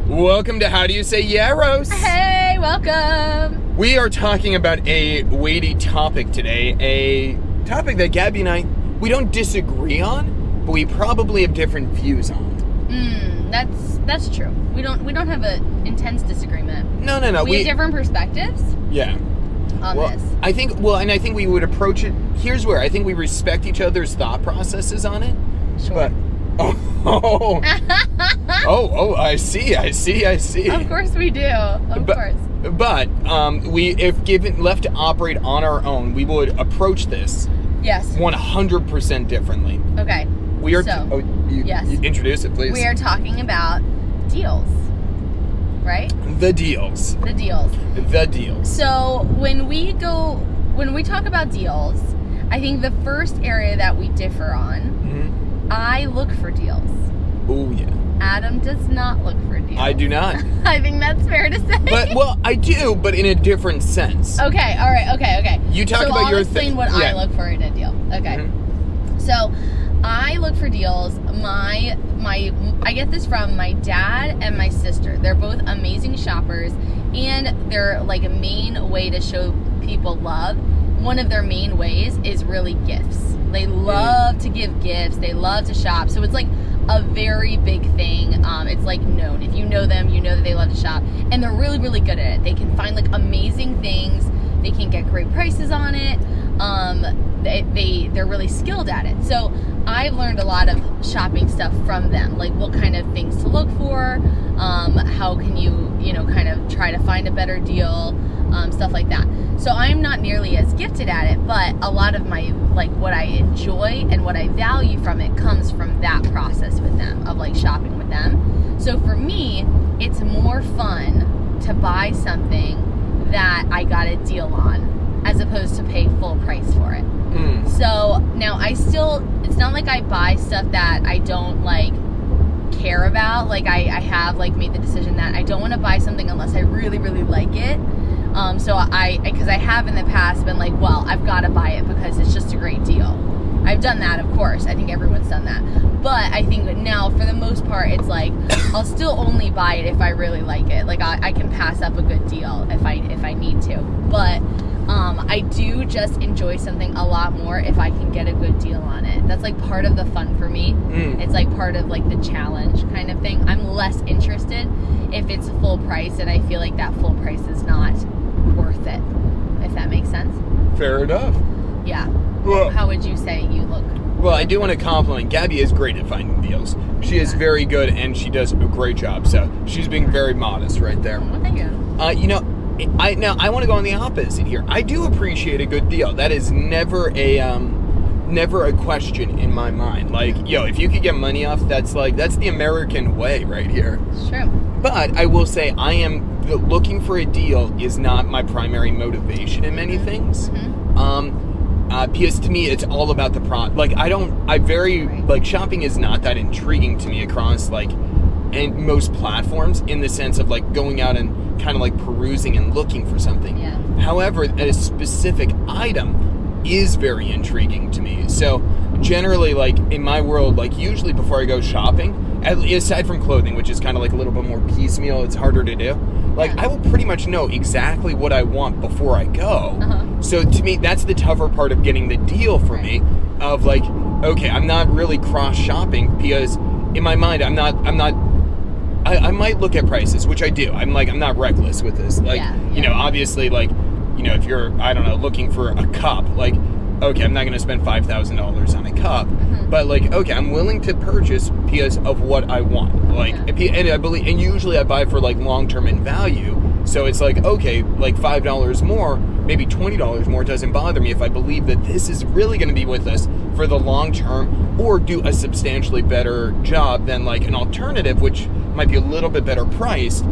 Welcome to How Do You Say Yeah, Rose? Hey, welcome. We are talking about a weighty topic today, a topic that Gabby and I, we don't disagree on, but we probably have different views on. That's true. We don't have an intense disagreement. No. We have different perspectives. Yeah. On this. I think we would approach it. Here's where I think we respect each other's thought processes on it. Sure. But, I see. Of course we do. Of course. But if left to operate on our own, we would approach this. Yes. 100% differently. Okay. We are. Yes. You introduce it, please. We are talking about deals, right? The deals. The deals. The deals. So when we talk about deals, I think the first area that we differ on, I look for deals. Oh yeah. Adam does not look for deals. I do not. I think that's fair to say. But I do, but in a different sense. Okay. All right. Okay. You talk about your thing. I'll explain what I look for in a deal. Okay. Mm-hmm. So, I look for deals. I get this from my dad and my sister. They're both amazing shoppers, and they're like a main way to show people love. One of their main ways is really gifts. They love to give gifts. They love to shop. So it's like a very big thing. It's like known. If you know them, you know that they love to shop, and they're really, really good at it. They can find like amazing things. They can get great prices on it. They're really skilled at it. So I've learned a lot of shopping stuff from them, like what kind of things to look for, how can you kind of try to find a better deal, stuff like that. So I'm not nearly as gifted at it, but a lot of my, like, what I enjoy and what I value from it comes from that process with them, of like shopping with them. So for me, it's more fun to buy something that I got a deal on, as opposed to pay full price for it. So now it's not like I buy stuff that I don't like care about. Like I have like made the decision that I don't want to buy something unless I really, really like it. Because I have in the past been like, well, I've got to buy it because it's just a great deal. I've done that, of course. I think everyone's done that. But I think that now, for the most part, it's like, I'll still only buy it if I really like it. Like, I can pass up a good deal if I need to. But I do just enjoy something a lot more if I can get a good deal on it. That's like part of the fun for me. It's like part of like the challenge kind of thing. I'm less interested if it's full price and I feel like that full price is not worth it, if that makes sense. Fair enough. Yeah. Well, how would you say you look? Well, I do want to compliment Gabby is great at finding deals. She is very good, and she does a great job. So she's being very modest right there. Well, thank you. I want to go on the opposite here. I do appreciate a good deal. That is never a question in my mind. Like, if you could get money off, that's the American way right here. It's true. But I will say, looking for a deal is not my primary motivation in many things. Because to me, it's all about the product. Like, shopping is not that intriguing to me across, like, and most platforms, in the sense of, like, going out and kind of, like, perusing and looking for something. Yeah. However, a specific item is very intriguing to me. So, generally, like, in my world, like, usually before I go shopping, aside from clothing, which is kind of, like, a little bit more piecemeal, it's harder to do. Like, I will pretty much know exactly what I want before I go. So to me, that's the tougher part of getting the deal for me, of like, okay, I'm not really cross-shopping, because in my mind, I might look at prices, which I do. I'm not reckless with this. Like, obviously, like, if you're, I don't know, looking for a cup, like, okay, I'm not going to spend $5,000 on a cup, but like, okay, I'm willing to purchase because of what I want. Like, and I believe, and usually I buy for like long-term in value. So it's like, okay, like $5 more, maybe $20 more doesn't bother me if I believe that this is really going to be with us for the long term, or do a substantially better job than like an alternative, which might be a little bit better priced,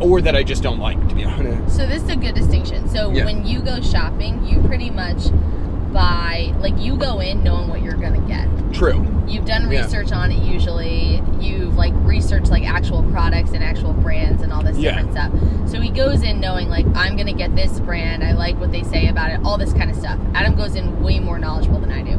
or that I just don't like, to be honest. So this is a good distinction. So when you go shopping, you pretty much buy, like, you go in knowing what you're gonna get. True. You've done research on it usually. You've like researched like actual products and actual brands and all this different stuff. So he goes in knowing like, I'm gonna get this brand, I like what they say about it, all this kind of stuff. Adam goes in way more knowledgeable than I do.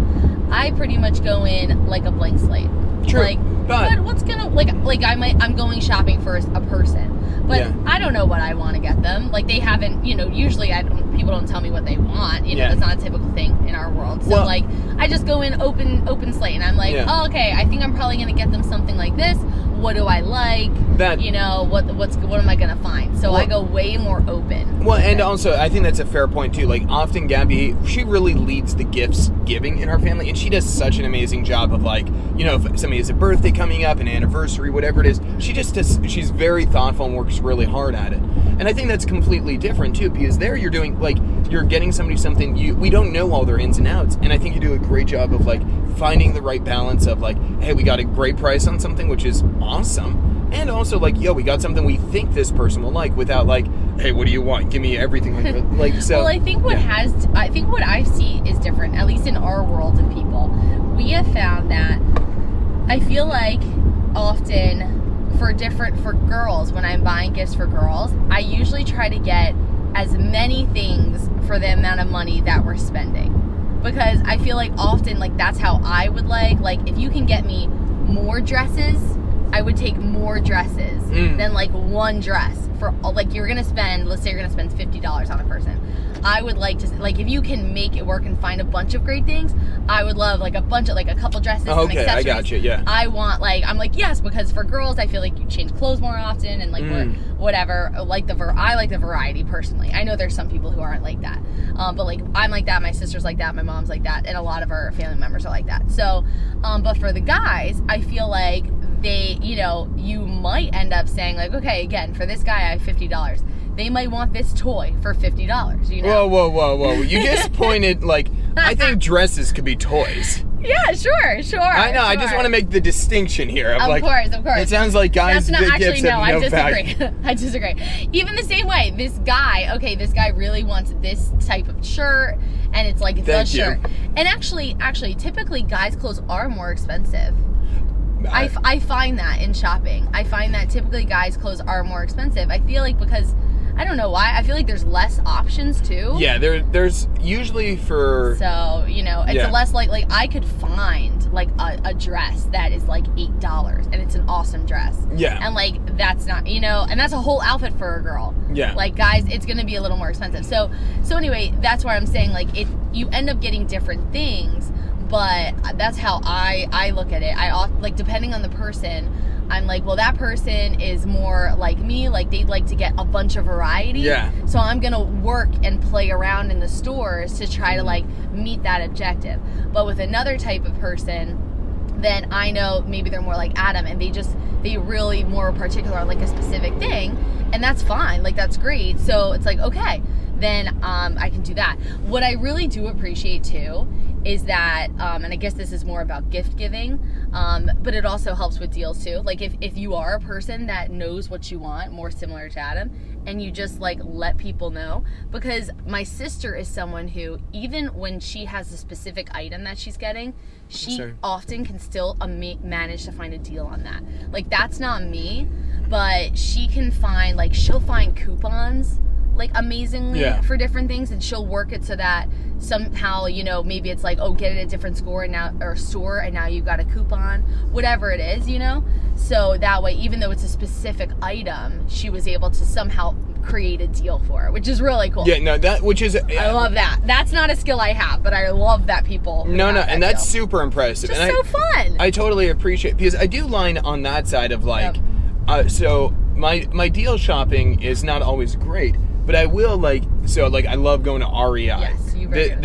I pretty much go in like a blank slate. True. Like, but what's gonna I'm going shopping for a person, but Yeah. I don't know what I want to get them. Like they haven't, usually people don't tell me what they want. Yeah. That's not a typical thing in our world. So Well- like I just go in open slate, and I'm like, Yeah. oh, okay, I think I'm probably gonna get them something like this. What do I like? That- what am I gonna find? So I go way more open. Well, and also, I think that's a fair point, too. Like, often Gabby, she really leads the gifts giving in our family, and she does such an amazing job of, like, if somebody has a birthday coming up, an anniversary, whatever it is, she's very thoughtful and works really hard at it. And I think that's completely different, too, because there you're doing, like, you're getting somebody something, we don't know all their ins and outs, and I think you do a great job of, like, finding the right balance of, like, hey, we got a great price on something, which is awesome. And also, like, we got something we think this person will like without, like, hey, what do you want? Give me everything. Like, so. Well, I think what I see is different, at least in our world of people. We have found that I feel like often for girls, when I'm buying gifts for girls, I usually try to get as many things for the amount of money that we're spending. Because I feel like often, like, that's how I would like, if you can get me more dresses, I would take more dresses than like one dress for, like, let's say you're gonna spend $50 on a person. I would like to, like, if you can make it work and find a bunch of great things, I would love like a couple dresses, some Okay, accessories. I got you, yeah. I want, like, I'm like, yes, because for girls, I feel like you change clothes more often and like whatever. I like the variety personally. I know there's some people who aren't like that, but like I'm like that. My sister's like that. My mom's like that, and a lot of our family members are like that. So, but for the guys, I feel like they, you might end up saying like, okay, again, for this guy, I have $50. They might want this toy for $50, Whoa. You just pointed, like, I think dresses could be toys. Yeah, sure. I know, I just want to make the distinction here. Of course. It sounds like guys That's not get actually, gifts no, have no I disagree. value. I disagree. Even the same way, this guy really wants this type of shirt, and it's like the Thank you. shirt. And actually, typically guys' clothes are more expensive. I find that in shopping. I find that typically guys' clothes are more expensive. I feel like because, I don't know why, I feel like there's less options too. Yeah, there's usually for... So, it's less like I could find like a dress that is like $8 and it's an awesome dress. Yeah. And like, that's not, and that's a whole outfit for a girl. Yeah. Like guys, it's going to be a little more expensive. So anyway, that's why I'm saying like you end up getting different things, but that's how I look at it. Like, depending on the person, I'm like, well, that person is more like me, like they'd like to get a bunch of variety. Yeah. So I'm going to work and play around in the stores to try to like meet that objective. But with another type of person, then I know maybe they're more like Adam, and they really more particular on like a specific thing, and that's fine. Like, that's great. So it's like, okay, then I can do that. What I really do appreciate too is that, and I guess this is more about gift giving, but it also helps with deals too. Like if you are a person that knows what you want, more similar to Adam, and you just like let people know, because my sister is someone who, even when she has a specific item that she's getting, she often can still manage to find a deal on that. Like, that's not me, but she can find, like, she'll find coupons like amazingly for different things, and she'll work it so that somehow, maybe it's like, oh, get it at a different store and now you've got a coupon, whatever it is, so that way, even though it's a specific item, she was able to somehow create a deal for it, which is really cool. Yeah, no, I love that. That's not a skill I have, but I love that people and that's super impressive. Just and so fun. I totally appreciate, because I do line on that side of like, so my deal shopping is not always great, but I will I love going to REI. Yes, you very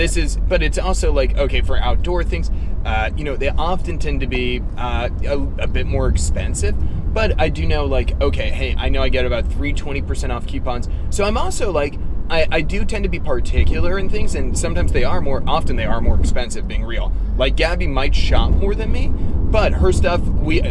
but it's also like, okay, for outdoor things, they often tend to be a bit more expensive, but I do know, like, okay, hey, I know I get about 20% off coupons, so I'm also like, I do tend to be particular in things, and sometimes they are more expensive, being real. Like, Gabby might shop more than me, but her stuff,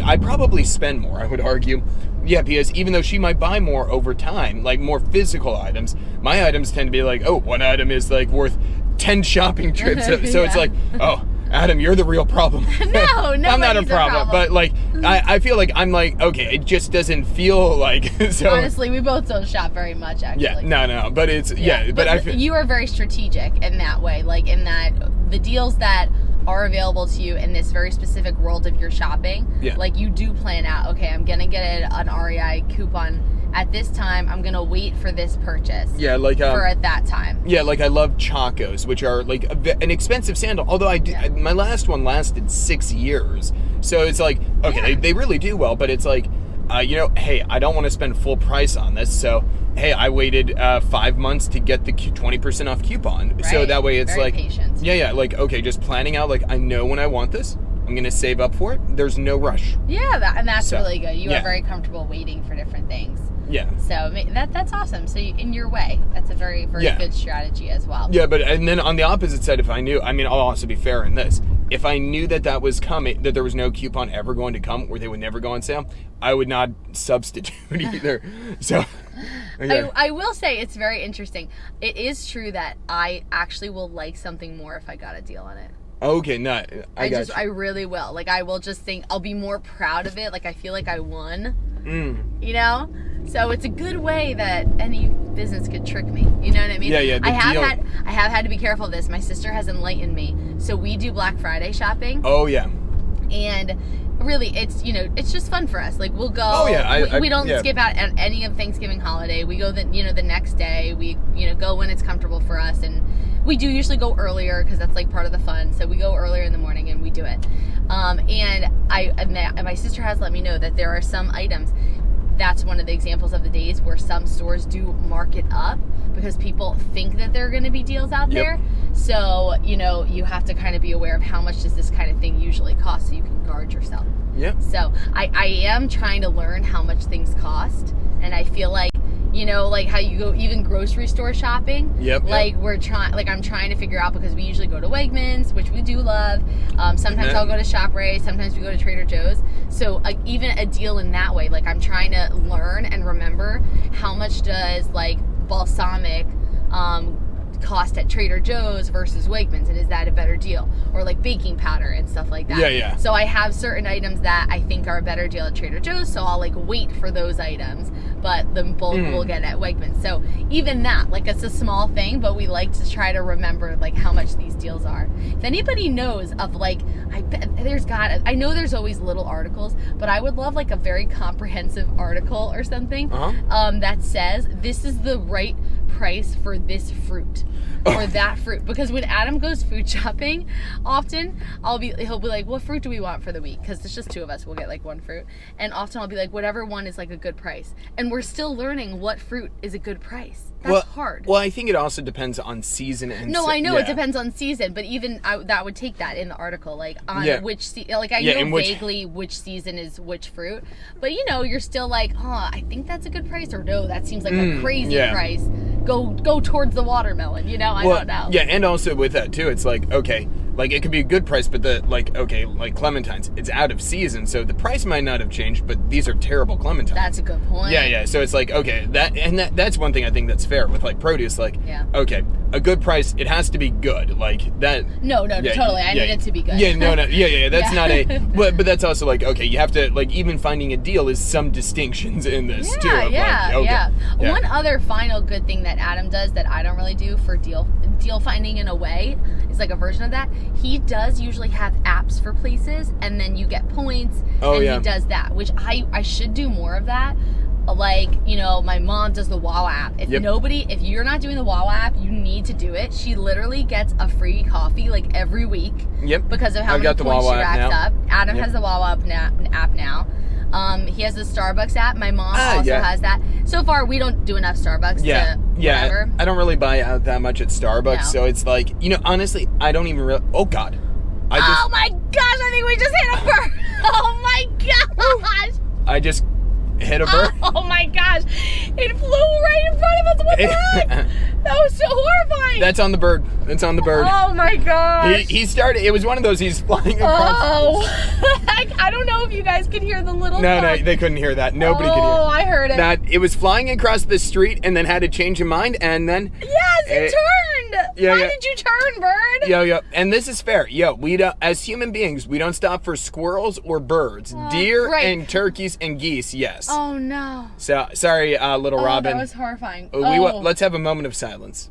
I probably spend more, I would argue. Yeah, because even though she might buy more over time, like more physical items, my items tend to be like, oh, one item is like worth 10 shopping trips. So it's like, oh, Adam, you're the real problem. No, I'm not a problem. But like, I feel like I'm like, okay, it just doesn't feel like. So honestly, we both don't shop very much, actually. Yeah, no, but it's but I feel you are very strategic in that way, like in that the deals that are available to you in this very specific world of your shopping. Yeah. Like you do plan out, okay, I'm gonna get an REI coupon at this time. I'm gonna wait for this purchase. Yeah, like for at that time. Yeah, like I love Chacos, which are like an expensive sandal. Although my last one lasted 6 years, so it's like okay, they really do well. But it's like, hey, I don't want to spend full price on this, so hey, I waited 5 months to get the 20% off coupon. Right. So that way it's Very like patient. Yeah, like okay, just planning out like I know when I want this. I'm gonna save up for it. There's no rush. Yeah, that's really good. You yeah. are very comfortable waiting for different things. Yeah. So that's awesome. So in your way, that's a very, very good strategy as well. Yeah, and then on the opposite side, if I knew, I'll also be fair in this. If I knew that was coming, that there was no coupon ever going to come, or they would never go on sale, I would not substitute either. So, yeah. I will say it's very interesting. It is true that I actually will like something more if I got a deal on it. Okay, no, I really will. Like, I will just think I'll be more proud of it. Like, I feel like I won. You know? So it's a good way that any business could trick me. You know what I mean? Yeah. I have had to be careful of this. My sister has enlightened me. So we do Black Friday shopping. Oh yeah. And really, it's just fun for us. Like we'll go. Oh yeah. We don't skip out at any of Thanksgiving holiday. We go the next day. We go when it's comfortable for us, and we do usually go earlier because that's like part of the fun. So we go earlier in the morning and we do it. And my sister has let me know that there are some items. That's one of the examples of the days where some stores do mark it up because people think that there are going to be deals out there. So, you have to kind of be aware of how much does this kind of thing usually cost so you can guard yourself. Yeah. So I am trying to learn how much things cost. And I feel like, like how you go even grocery store shopping. Like I'm trying to figure out because we usually go to Wegmans, which we do love. Sometimes I'll go to ShopRite. Sometimes we go to Trader Joe's. So even a deal in that way, like I'm trying to learn and remember how much does like balsamic cost at Trader Joe's versus Wegmans, and is that a better deal? Or like baking powder and stuff like that. Yeah. So I have certain items that I think are a better deal at Trader Joe's, so I'll like wait for those items, but the bulk we'll get at Wegmans. So even that, like it's a small thing, but we like to try to remember like how much these deals are. If anybody knows of like, I know there's always little articles, but I would love like a very comprehensive article or something that says this is the right price for this fruit or that fruit, because when Adam goes food shopping often he'll be like, what fruit do we want for the week, because it's just two of us, we'll get like one fruit, and often I'll be like, whatever one is like a good price, and we're still learning what fruit is a good price. That's hard. Well, I think it also depends on season and no, I know it depends on season, but even that would take that in the article, like on which like I know vaguely which season is which fruit, but you're still like, I think that's a good price, or no, that seems like a crazy price. Go towards the watermelon, I don't know. Yeah, and also with that too, it's like, okay, like it could be a good price, but like clementines, it's out of season, so the price might not have changed, but these are terrible clementines. That's a good point. Yeah. So it's like, okay, that's one thing I think that's fair with like produce, like okay, a good price, it has to be good, like that. No, totally. I need it to be good. Yeah. That's not a, but that's also like, okay, you have to like even finding a deal is some distinctions in this too. Yeah. One other final good thing that Adam does that I don't really do for deal finding in a way is like a version of that. He does usually have apps for places, and then you get points. He does that, which I should do more of that. Like, my mom does the Wawa app. If you're not doing the Wawa app, you need to do it. She literally gets a free coffee like every week. Because of how many points she racks up. Adam has the Wawa app now. He has the Starbucks app. My mom also has that. So far, we don't do enough Starbucks to whatever. I don't really buy out that much at Starbucks, so it's like, honestly, I don't even really, oh God. Oh my gosh, I think we just hit a bird. Oh my gosh. I just hit a bird. Oh my gosh. It flew right in front of us. What the heck? That was so horrifying. That's on the bird. It's on the bird. Oh my gosh. He started, it was one of those, he's flying across. Oh. I don't know if you guys could hear the little No, they couldn't hear that. Nobody could hear. Oh, I heard it. It was flying across the street and then had to change of mind, and then... Yes, it turned. Why did you turn, bird? Yo. And this is fair. We don't, as human beings, we don't stop for squirrels or birds. Deer and turkeys and geese, yes. Oh, no. So, sorry, little Robin. That was horrifying. Let's have a moment of silence.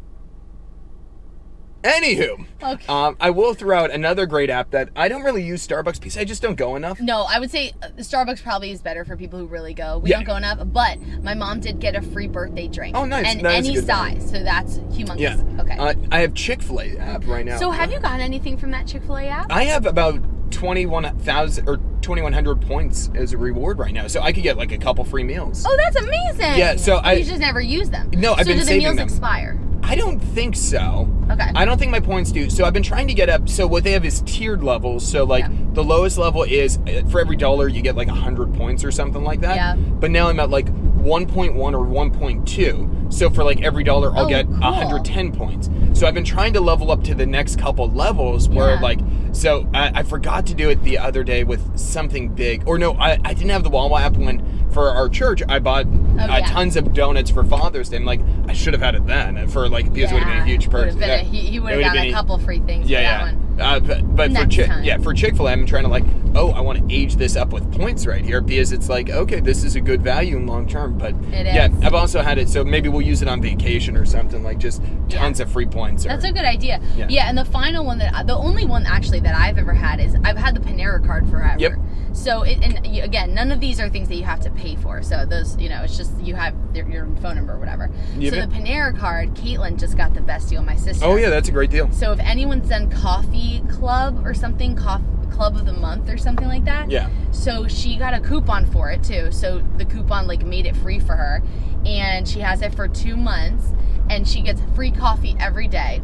Anywho, Okay. I will throw out another great app that I don't really use Starbucks because I just don't go enough. No, I would say Starbucks probably is better for people who really go. We Yeah. don't go enough, but my mom did get a free birthday drink. Oh, nice. And That is a any good size, so that's humongous. Yeah. Okay. I have Chick-fil-A app right now. So have you gotten anything from that Chick-fil-A app? I have about 21,000 or 2,100 points as a reward right now, so I could get like a couple free meals. Oh, that's amazing. Yeah, so You just never use them. No, I've been So do the saving meals them. expire? I don't think so. Okay. I don't think my points do. So I've been trying to get up. So what they have is tiered levels. So like Yeah. the lowest level is for every dollar you get like 100 points or something like that. Yeah. But now I'm at like 1.1 or 1.2. So for like every dollar I'll Oh, get cool. 110 points. So I've been trying to level up to the next couple levels where Yeah. like, so I forgot to do it the other day with something big. Or no, I didn't have the Wawa app when for our church I bought yeah. tons of donuts for Father's Day. I'm like, I should have had it then for like, because it would have been a huge perk. He would It have gotten a couple free things for that one. But for Next time. for Chick-fil-A, I'm trying to like, I want to age this up with points right here because it's like, okay, this is a good value in long term. But It yeah, is. I've also had it, so maybe we'll use it on vacation or something, like just tons of free points. That's a good idea. Yeah. Yeah, and the final one the only one actually that I've ever had is I've had the Panera card forever. Yep. So again, none of these are things that you have to pay for. So those, it's just you have your phone number or whatever. Yep. So the Panera card, Caitlin just got the best deal. My sister. Oh yeah, that's a great deal. So if anyone's done Coffee Club or something, Club of the Month or something like that. Yeah. So she got a coupon for it too. So the coupon like made it free for her, and she has it for 2 months, and she gets free coffee every day.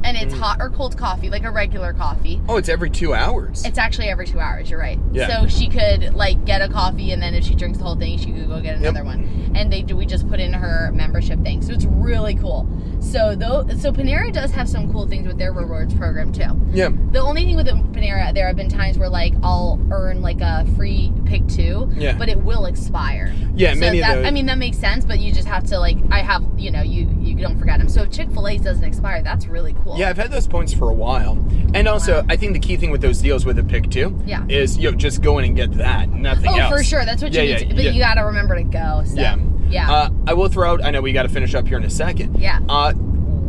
And it's hot or cold coffee, like a regular coffee. Oh, it's every 2 hours. It's actually every 2 hours, you're right. Yeah. So she could like get a coffee, and then if she drinks the whole thing, she could go get another one. And we just put in her membership thing. So it's really cool. So Panera does have some cool things with their rewards program too. Yeah. The only thing with the Panera, there have been times where like I'll earn like a free pick 2, Yeah. but it will expire. Yeah, so many of that, those. I mean, that makes sense, but you just have to like, you don't forget them. So if Chick-fil-A doesn't expire, that's really cool. Yeah, I've had those points for a while. And also, Wow. I think the key thing with those deals with a pick too is just go in and get that, nothing else. Oh, for sure. That's what you need to, but you got to remember to go. So. Yeah. I will throw out, I know we got to finish up here in a second. Yeah.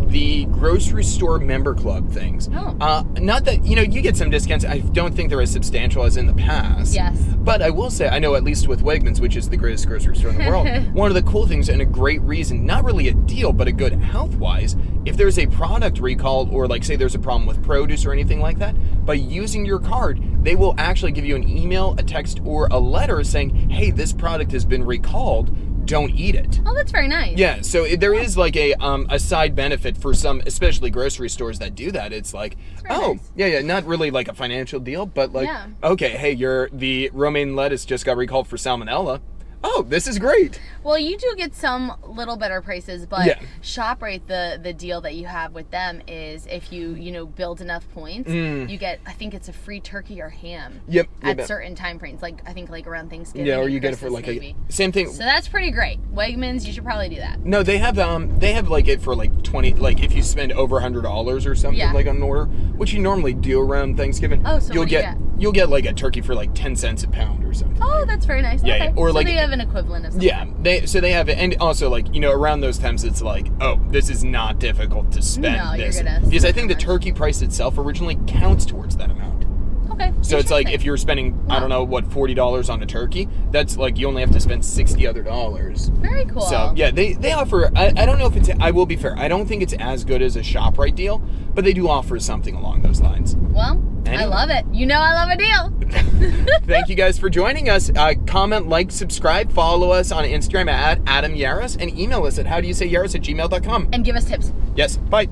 The grocery store member club things. Oh. Not that, you get some discounts. I don't think they're as substantial as in the past. Yes. But I will say, I know at least with Wegmans, which is the greatest grocery store in the world, one of the cool things and a great reason, not really a deal, but a good health-wise, if there's a product recall or like say there's a problem with produce or anything like that, by using your card, they will actually give you an email, a text, or a letter saying, hey, this product has been recalled. Don't eat it. Oh, that's very nice. Yeah, so there is like a side benefit for some, especially grocery stores that do that. It's like, nice. yeah, not really like a financial deal, but like, Yeah. okay, hey, the romaine lettuce just got recalled for salmonella. Oh, this is great. Well, you do get some little better prices, but Yeah. ShopRite, the deal that you have with them is if you build enough points, you get, I think it's a free turkey or ham. Yep. At yep. certain time frames, like I think like around Thanksgiving. Yeah, or and you get it for Christmas, like maybe. same thing. So that's pretty great. Wegmans, you should probably do that. No, they have like it for like 20, like if you spend over $100 or something Yeah. like on an order, which you normally do around Thanksgiving. Oh, so what do you get? You'll get like a turkey for like 10 cents a pound or something. Oh, that's very nice. Yeah, okay. yeah. Or so like- they have an equivalent of something. Yeah, they have it, and also like around those times it's like, oh, this is not difficult to spend No, you're this gonna because I spend think the that much. turkey price itself originally counts towards that amount. Okay. So it's like interesting. if you're spending I Wow. don't know what $40 on a turkey, that's like you only have to spend $60 other dollars. Very cool. So yeah, they offer. I don't know if it's. I will be fair. I don't think it's as good as a ShopRite deal, but they do offer something along those lines. Well, I Anyway. love it. I love a deal. Thank you guys for joining us. Comment, like, subscribe, follow us on Instagram at Adam Yaros, and email us at howdoyousayaros@gmail.com. And give us tips. Yes, bye.